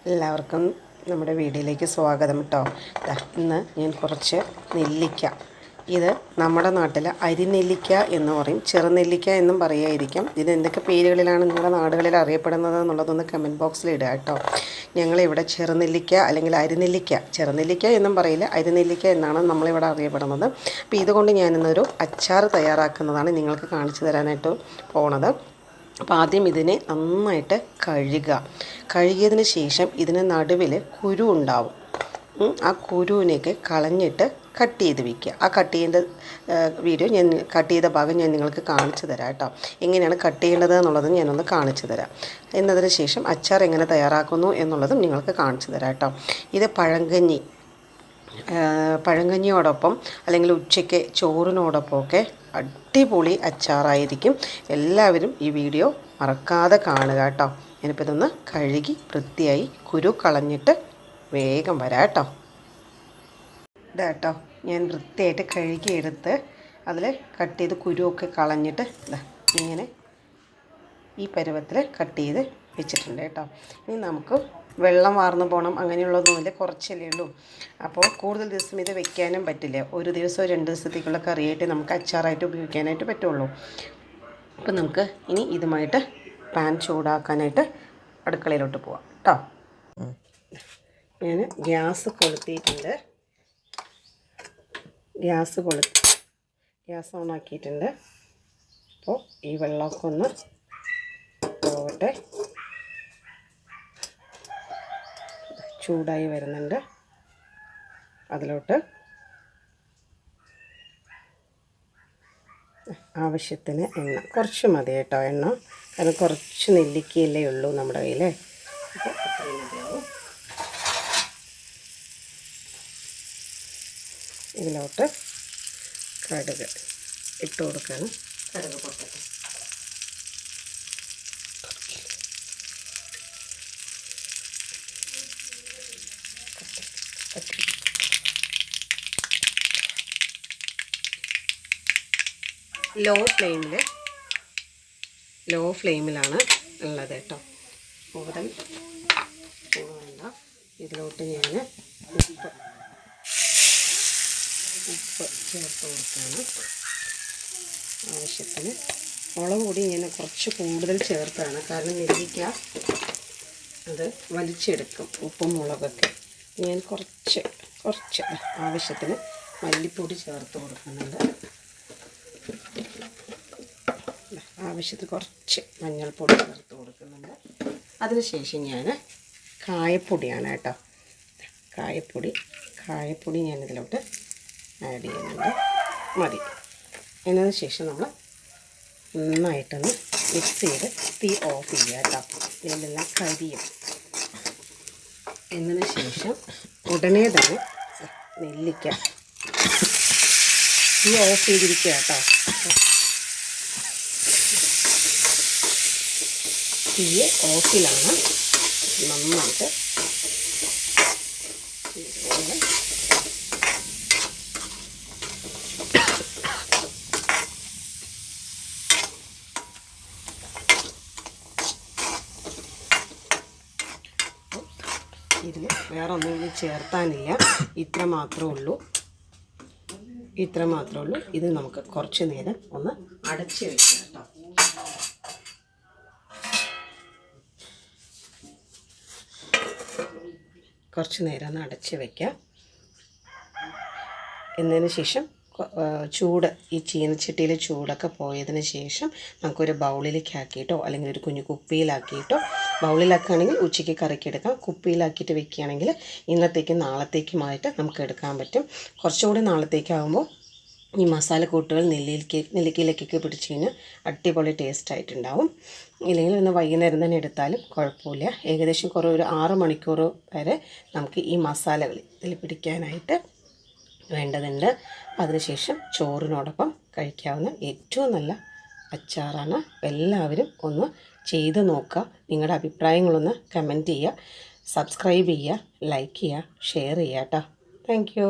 എല്ലാവർക്കും നമ്മുടെ വീഡിയോയിലേക്ക് സ്വാഗതം കേട്ടോ. ഇന്ന് ഞാൻ കുറച്ച് നെല്ലിക്ക, ഇത് നമ്മുടെ നാട്ടിൽ അരിനെല്ലിക്ക എന്ന് പറയും, ചെറുനെല്ലിക്ക എന്നും പറയുമായിരിക്കും. ഇത് എന്തൊക്കെ പേരുകളിലാണ് നിങ്ങളുടെ നാടുകളിൽ അറിയപ്പെടുന്നത് എന്നുള്ളതൊന്ന് കമൻറ്റ് ബോക്സിൽ ഇടുക കേട്ടോ. ഞങ്ങളിവിടെ ചെറുനെല്ലിക്ക അല്ലെങ്കിൽ അരിനെല്ലിക്ക, ചെറുനെല്ലിക്ക എന്നും പറയില്ല, അരിനെല്ലിക്ക എന്നാണ് നമ്മളിവിടെ അറിയപ്പെടുന്നത്. അപ്പോൾ ഇതുകൊണ്ട് ഞാനിന്നൊരു അച്ചാർ തയ്യാറാക്കുന്നതാണ് നിങ്ങൾക്ക് കാണിച്ചു തരാനായിട്ട് പോണത്. അപ്പോൾ ആദ്യം ഇതിനെ നന്നായിട്ട് കഴുകിയതിന് ശേഷം ഇതിന് നടുവിൽ കുരു ഉണ്ടാവും. ആ കുരുവിനേക്ക് കളഞ്ഞിട്ട് കട്ട് ചെയ്ത് വയ്ക്കുക. ആ കട്ട് ചെയ്ത വീഡിയോ കട്ട് ചെയ്ത ഭാഗം ഞാൻ നിങ്ങൾക്ക് കാണിച്ചു തരാം കേട്ടോ. എങ്ങനെയാണ് കട്ട് ചെയ്യേണ്ടത് എന്നുള്ളത് ഞാനൊന്ന് കാണിച്ചു തരാം. എന്നതിന് ശേഷം അച്ചാർ എങ്ങനെ തയ്യാറാക്കുന്നു എന്നുള്ളതും നിങ്ങൾക്ക് കാണിച്ചു തരാം കേട്ടോ. ഇത് പഴങ്കഞ്ഞിയോടൊപ്പം അല്ലെങ്കിൽ ഉച്ചയ്ക്ക് ചോറിനോടൊപ്പമൊക്കെ അടിപൊളി അച്ചാറായിരിക്കും. എല്ലാവരും ഈ വീഡിയോ മറക്കാതെ കാണുക കേട്ടോ. ഞാനിപ്പോൾ ഇതൊന്ന് കഴുകി വൃത്തിയായി കുരു കളഞ്ഞിട്ട് വേഗം വരാം കേട്ടോ. ഇതാട്ടോ, ഞാൻ വൃത്തിയായിട്ട് കഴുകിയെടുത്ത് അതിൽ കട്ട് ചെയ്ത് കുരുവൊക്കെ കളഞ്ഞിട്ട് ഇങ്ങനെ ഈ പരുവത്തിൽ കട്ട് ചെയ്ത് വെച്ചിട്ടുണ്ട് കേട്ടോ. ഇനി നമുക്ക് വെള്ളം വാർന്നു പോകണം അങ്ങനെയുള്ളതൊന്നുമില്ല, കുറച്ചല്ലേ ഉള്ളൂ. അപ്പോൾ കൂടുതൽ ദിവസം ഇത് വെക്കാനും പറ്റില്ല. ഒരു ദിവസമോ 2 ദിവസത്തേക്കുള്ള കറിയായിട്ട് നമുക്ക് അച്ചാറായിട്ട് ഉപയോഗിക്കാനായിട്ട് പറ്റുള്ളൂ. അപ്പോൾ നമുക്ക് ഇനി ഇതുമായിട്ട് പാൻ ചൂടാക്കാനായിട്ട് അടുക്കളയിലോട്ട് പോവാം കേട്ടോ. ഞാൻ ഗ്യാസ് കൊളുത്തിയിട്ടുണ്ട്, ഗ്യാസ് ഓൺ ആക്കിയിട്ടുണ്ട്. അപ്പോൾ ഈ വെള്ളമൊക്കെ ഒന്ന് പോകട്ടെ. ചൂടായി വരുന്നുണ്ട്. അതിലോട്ട് ആവശ്യത്തിന് എണ്ണ, കുറച്ച് മതി കേട്ടോ എണ്ണ, കാരണം കുറച്ച് നെല്ലിക്കയല്ലേ ഉള്ളൂ നമ്മുടെ കയ്യിൽ. അപ്പോൾ അത്രയും മതിയാവും. ഇതിലോട്ട് കടുക് ഇട്ട് കൊടുക്കുകയാണ്. കടുക് പൊട്ടട്ടെ. ലോ ഫ്ലെയിമിലാണ് ഉള്ളത് കേട്ടോ. കൂടുതൽ വേണ്ട. ഇതിലോട്ട് ഞാൻ ഉപ്പ് ചേർത്ത് കൊടുക്കുകയാണ്. ആവശ്യത്തിന് മുളക് പൊടി ഞാൻ കുറച്ച് കൂടുതൽ ചേർത്താണ്, കാരണം നെല്ലിക്ക അത് വലിച്ചെടുക്കും ഉപ്പും മുളകൊക്കെ. ഞാൻ കുറച്ച് ആവശ്യത്തിന് മല്ലിപ്പൊടി ചേർത്ത് കൊടുക്കുന്നുണ്ട്. ആവശ്യത്തിന് കുറച്ച് മഞ്ഞൾപ്പൊടി ചേർത്ത് കൊടുക്കുന്നുണ്ട്. അതിനുശേഷം ഞാൻ കായപ്പൊടിയാണ് കേട്ടോ, കായപ്പൊടി ഞാനിതിലോട്ട് ആഡ് ചെയ്യുന്നുണ്ട്. മതി. എന്നതിന് ശേഷം നമ്മൾ നന്നായിട്ടൊന്ന് മിക്സ് ചെയ്ത് തീ ഓഫ് ചെയ്യുക കേട്ടോ. ഇതിലെല്ലാം കരിയും. എന്നതിന് ശേഷം ഉടനെ തന്നെ നെല്ലിക്ക തീ ഓഫ് ചെയ്തിരിക്കുക കേട്ടോ. തീ ഓഫിലാണ്. നന്നായിട്ട് ഇതിൽ വേറെ ഒന്നും ചേർത്താനില്ല, ഇത്ര മാത്രമേ ഉള്ളൂ. ഇത് നമുക്ക് കുറച്ച് നേരം ഒന്ന് അടച്ച് വയ്ക്കാം കേട്ടോ. കുറച്ച് നേരം ഒന്ന് അടച്ച് വയ്ക്കാം. എന്നതിന് ശേഷം ഈ ചീനച്ചട്ടിയിലെ ചൂടൊക്കെ പോയതിന് ശേഷം നമുക്കൊരു ബൗളിലേക്ക് ആക്കിയിട്ടോ അല്ലെങ്കിൽ ഒരു കുഞ്ഞു കുപ്പിയിലാക്കിയിട്ടോ, ബൗളിലാക്കുകയാണെങ്കിൽ ഉച്ചയ്ക്ക് കറിക്ക് എടുക്കാം, കുപ്പിയിലാക്കിയിട്ട് വെക്കുകയാണെങ്കിൽ ഇന്നത്തേക്കും നാളത്തേക്കുമായിട്ട് നമുക്ക് എടുക്കാൻ പറ്റും. കുറച്ചുകൂടി നാളത്തേക്കാകുമ്പോൾ ഈ മസാലക്കൂട്ടുകൾ നെല്ലിക്കയിലേക്കൊക്കെ പിടിച്ച് കഴിഞ്ഞാൽ അടിപൊളി ടേസ്റ്റായിട്ടുണ്ടാവും. ഇല്ലെങ്കിൽ ഇന്ന് വൈകുന്നേരം തന്നെ എടുത്താലും കുഴപ്പമില്ല. ഏകദേശം ഒരു 6 മണിക്കൂർ വരെ നമുക്ക് ഈ മസാലകൾ ഇതിൽ പിടിക്കാനായിട്ട് വേണ്ടതുണ്ട്. അതിനുശേഷം ചോറിനോടൊപ്പം കഴിക്കാവുന്ന ഏറ്റവും നല്ല അച്ചാറാണ്. എല്ലാവരും ഒന്ന് ചെയ്ത് നോക്കുക. നിങ്ങളുടെ അഭിപ്രായങ്ങളൊന്ന് കമൻറ്റ് ചെയ്യുക, സബ്സ്ക്രൈബ് ചെയ്യുക, ലൈക്ക് ചെയ്യുക, ഷെയർ ചെയ്യുക കേട്ടോ. Thank you.